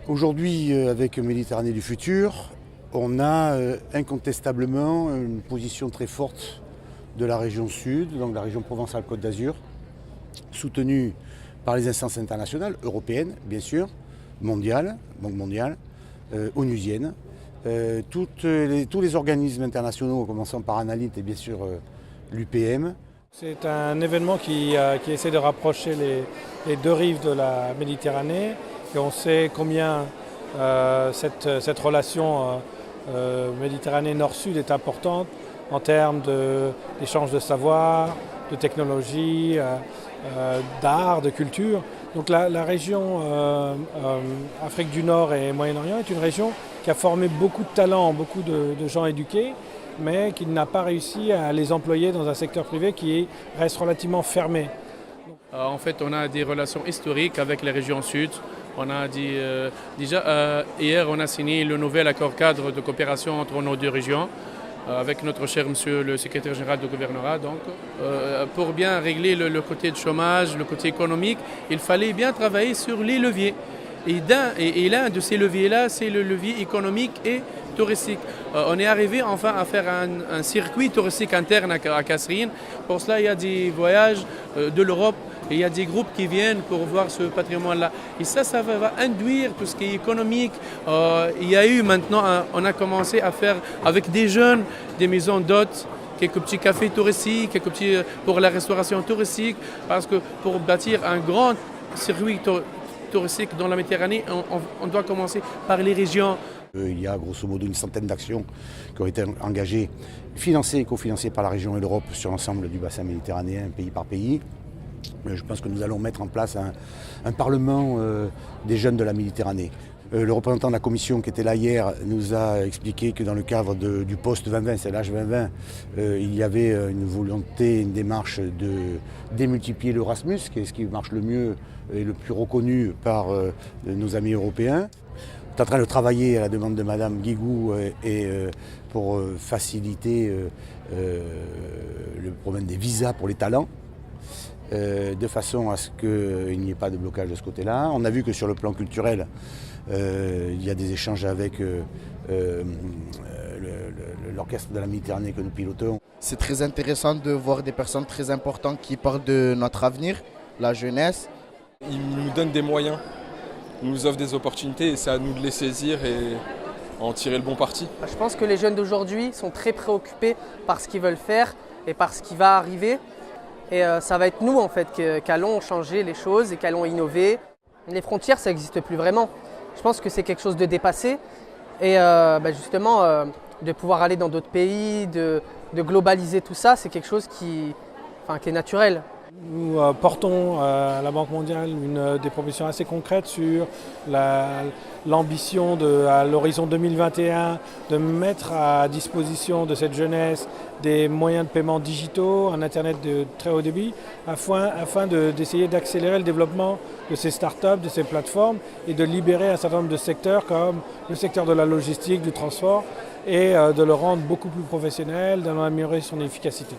Aujourd'hui, avec Méditerranée du futur, on a incontestablement une position très forte de la région sud, donc la région Provence-Alpes-Côte d'Azur, soutenue par les instances internationales, européennes bien sûr, mondiales, Banque mondiale, onusiennes, tous les organismes internationaux, en commençant par Analyte et bien sûr l'UPM. C'est un événement qui essaie de rapprocher les deux rives de la Méditerranée et on sait combien cette relation Méditerranée Nord-Sud est importante en termes d'échange de savoir, de technologie, d'art, de culture. Donc la région Afrique du Nord et Moyen-Orient est une région qui a formé beaucoup de talents, beaucoup de gens éduqués, mais qui n'a pas réussi à les employer dans un secteur privé qui reste relativement fermé. En fait, on a des relations historiques avec les régions sud. On a déjà hier, on a signé le nouvel accord cadre de coopération entre nos deux régions avec notre cher monsieur le secrétaire général du gouvernorat. Donc, pour bien régler le côté de chômage, le côté économique, il fallait bien travailler sur les leviers. Et l'un de ces leviers-là, c'est le levier économique et touristique. On est arrivé enfin à faire un circuit touristique interne à Kasserine. Pour cela, il y a des voyages de l'Europe et il y a des groupes qui viennent pour voir ce patrimoine-là. Et ça va induire tout ce qui est économique. Il y a eu maintenant, on a commencé à faire avec des jeunes, des maisons d'hôtes, quelques petits cafés touristiques, quelques petits pour la restauration touristique, parce que pour bâtir un grand circuit touristique dans la Méditerranée, on doit commencer par les régions. Il y a grosso modo une centaine d'actions qui ont été engagées, financées et cofinancées par la région et l'Europe sur l'ensemble du bassin méditerranéen, pays par pays. Je pense que nous allons mettre en place un parlement des jeunes de la Méditerranée. Le représentant de la commission qui était là hier nous a expliqué que dans le cadre du poste 2020, c'est l'âge 2020, il y avait une volonté, une démarche de démultiplier l'Erasmus, qui est ce qui marche le mieux et le plus reconnu par nos amis européens. On est en train de travailler à la demande de Madame Guigou pour faciliter le problème des visas pour les talents, de façon à ce qu'il n'y ait pas de blocage de ce côté-là. On a vu que sur le plan culturel, il y a des échanges avec l'orchestre de la Méditerranée que nous pilotons. C'est très intéressant de voir des personnes très importantes qui parlent de notre avenir, la jeunesse. Ils nous donnent des moyens, ils nous offrent des opportunités et c'est à nous de les saisir et en tirer le bon parti. Je pense que les jeunes d'aujourd'hui sont très préoccupés par ce qu'ils veulent faire et par ce qui va arriver. Et ça va être nous en fait qu'allons changer les choses et qu'allons innover. Les frontières, ça n'existe plus vraiment. Je pense que c'est quelque chose de dépassé. Et justement, de pouvoir aller dans d'autres pays, de globaliser tout ça, c'est quelque chose qui est naturel. Nous portons à la Banque mondiale des propositions assez concrètes sur l'ambition à l'horizon 2021 de mettre à disposition de cette jeunesse des moyens de paiement digitaux, un Internet de très haut débit, afin d'essayer d'accélérer le développement de ces startups, de ces plateformes et de libérer un certain nombre de secteurs comme le secteur de la logistique, du transport et de le rendre beaucoup plus professionnel, d'en améliorer son efficacité.